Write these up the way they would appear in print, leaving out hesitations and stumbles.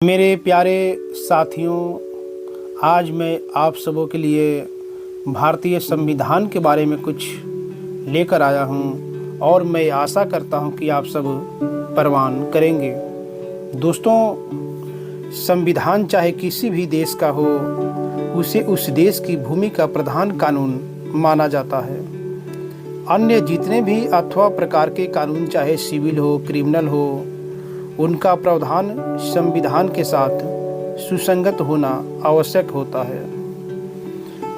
मेरे प्यारे साथियों, आज मैं आप सबों के लिए भारतीय संविधान के बारे में कुछ लेकर आया हूं और मैं आशा करता हूं कि आप सब परवान करेंगे। दोस्तों, संविधान चाहे किसी भी देश का हो, उसे उस देश की भूमि का प्रधान कानून माना जाता है। अन्य जितने भी अथवा प्रकार के कानून, चाहे सिविल हो, क्रिमिनल हो, उनका प्रावधान संविधान के साथ सुसंगत होना आवश्यक होता है।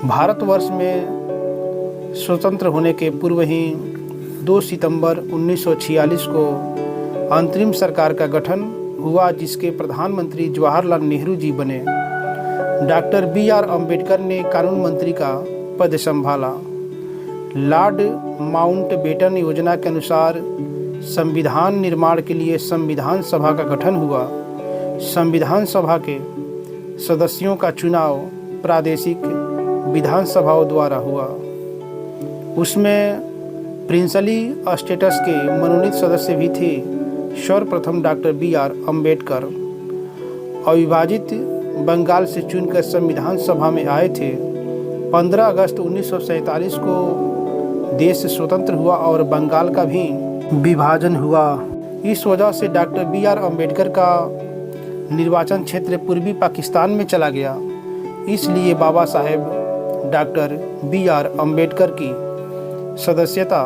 भारतवर्ष में स्वतंत्र होने के पूर्व ही 2 सितंबर 1946 को अंतरिम सरकार का गठन हुआ, जिसके प्रधानमंत्री जवाहरलाल नेहरू जी बने। Doctor B.R. अम्बेडकर ने कानून मंत्री का पद संभाला। लॉर्ड माउंटबेटन योजना के अनुसार संविधान निर्माण के लिए संविधान सभा का गठन हुआ। संविधान सभा के सदस्यों का चुनाव प्रादेशिक विधानसभाओं द्वारा हुआ। उसमें प्रिंसली स्टेटस के मनोनीत सदस्य भी थे। सर्वप्रथम डॉक्टर B.R. अम्बेडकर अविभाजित बंगाल से चुनकर संविधान सभा में आए थे। 15 अगस्त 1947 को देश स्वतंत्र हुआ और बंगाल का भी विभाजन हुआ। इस वजह से डॉक्टर B.R. अम्बेडकर का निर्वाचन क्षेत्र पूर्वी पाकिस्तान में चला गया। इसलिए बाबा साहेब डॉक्टर B.R. अम्बेडकर की सदस्यता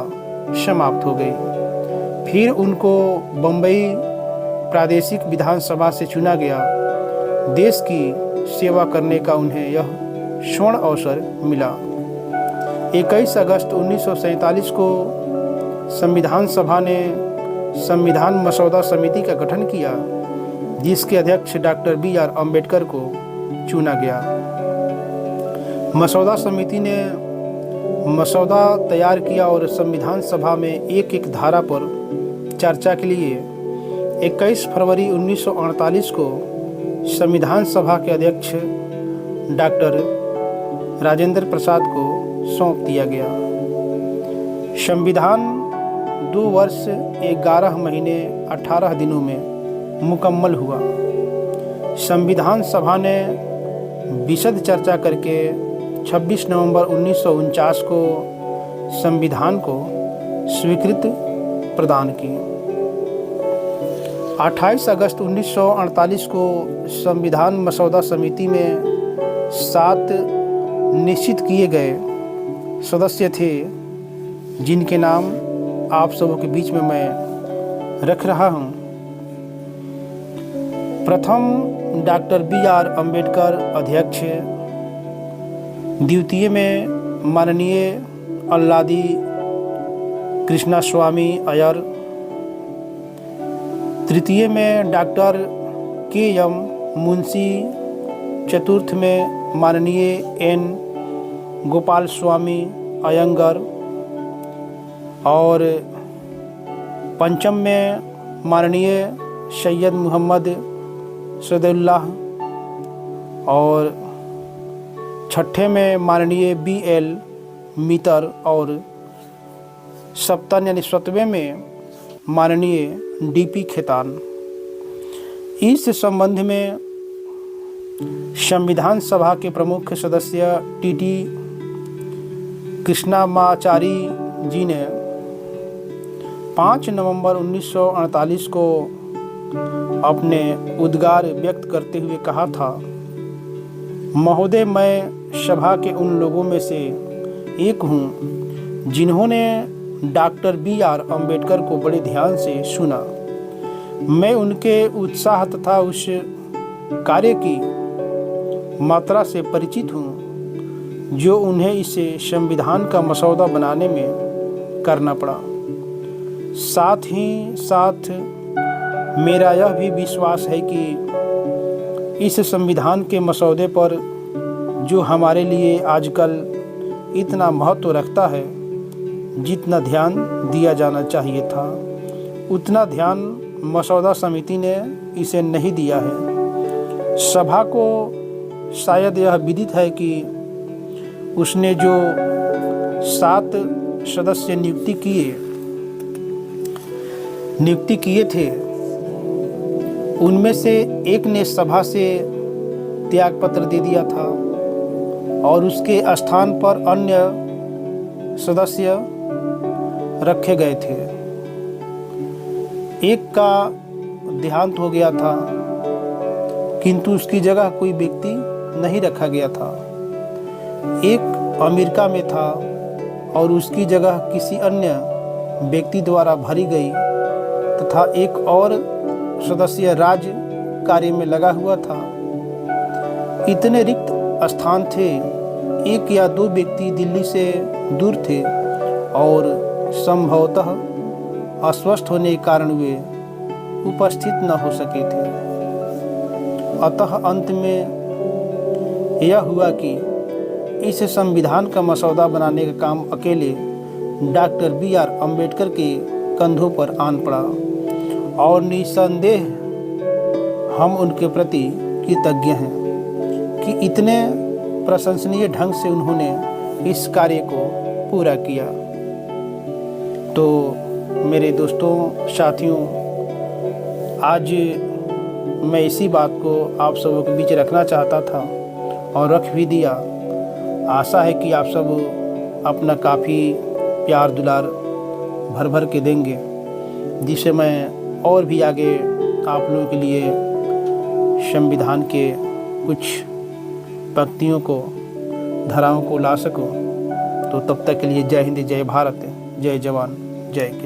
समाप्त हो गई। फिर उनको बम्बई प्रादेशिक विधानसभा से चुना गया। देश की सेवा करने का उन्हें यह स्वर्ण अवसर मिला। 21 अगस्त 1947 को संविधान सभा ने संविधान मसौदा समिति का गठन किया, जिसके अध्यक्ष डॉक्टर B.R. अम्बेडकर को चुना गया। मसौदा समिति ने मसौदा तैयार किया और संविधान सभा में एक एक धारा पर चर्चा के लिए 21 फरवरी 1948 को संविधान सभा के अध्यक्ष डॉक्टर राजेंद्र प्रसाद को सौंप दिया गया। संविधान 2 वर्ष 11 महीने 18 दिनों में मुकम्मल हुआ। संविधान सभा ने विशद चर्चा करके 26 नवंबर 1949 को संविधान को स्वीकृति प्रदान की। 28 अगस्त 1948 को संविधान मसौदा समिति में 7 निश्चित किए गए सदस्य थे, जिनके नाम आप सबों के बीच में मैं रख रहा हूं। प्रथम डॉक्टर B.R. अम्बेडकर अध्यक्ष, द्वितीय में माननीय अल्लादी कृष्णास्वामी अय्यर, तृतीय में डॉक्टर K.M. मुंशी, चतुर्थ में माननीय N. गोपाल स्वामी अयंगर और पंचम में माननीय सैयद मोहम्मद सदुल्लाह और छठे में माननीय B.L. मीतर और सप्तम यानी 7वें में माननीय D.P. खेतान। इस संबंध में संविधान सभा के प्रमुख सदस्य T.T. कृष्णामाचारी जी ने 5 नवंबर 1948 को अपने उद्गार व्यक्त करते हुए कहा था, महोदय, मैं सभा के उन लोगों में से एक हूँ जिन्होंने डॉक्टर B.R. अम्बेडकर को बड़े ध्यान से सुना। मैं उनके उत्साह तथा उस कार्य की मात्रा से परिचित हूँ जो उन्हें इसे संविधान का मसौदा बनाने में करना पड़ा। साथ ही साथ मेरा यह भी विश्वास है कि इस संविधान के मसौदे पर जो हमारे लिए आजकल इतना महत्व रखता है, जितना ध्यान दिया जाना चाहिए था, उतना ध्यान मसौदा समिति ने इसे नहीं दिया है। सभा को शायद यह विदित है कि उसने जो 7 सदस्य नियुक्ति किए थे, उनमें से एक ने सभा से त्यागपत्र दे दिया था और उसके स्थान पर अन्य सदस्य रखे गए थे। एक का देहांत हो गया था, किंतु उसकी जगह कोई व्यक्ति नहीं रखा गया था। एक अमेरिका में था और उसकी जगह किसी अन्य व्यक्ति द्वारा भरी गई, तथा एक और सदस्य राज कार्य में लगा हुआ था। इतने रिक्त स्थान थे, एक या दो व्यक्ति दिल्ली से दूर थे और संभवतः अस्वस्थ होने के कारण वे उपस्थित न हो सके थे। अतः अंत में यह हुआ कि इस संविधान का मसौदा बनाने का काम अकेले डॉक्टर B.R. अम्बेडकर के कंधों पर आन पड़ा और निसंदेह हम उनके प्रति कृतज्ञ हैं कि इतने प्रशंसनीय ढंग से उन्होंने इस कार्य को पूरा किया। तो मेरे दोस्तों, साथियों, आज मैं इसी बात को आप सबों के बीच रखना चाहता था और रख भी दिया। आशा है कि आप सब अपना काफ़ी प्यार दुलार भर भर के देंगे, जिससे मैं और भी आगे आप लोगों के लिए संविधान के कुछ पंक्तियों को, धाराओं को ला सकूं। तो तब तक के लिए जय हिंद, जय भारत, जय जवान, जय किसान।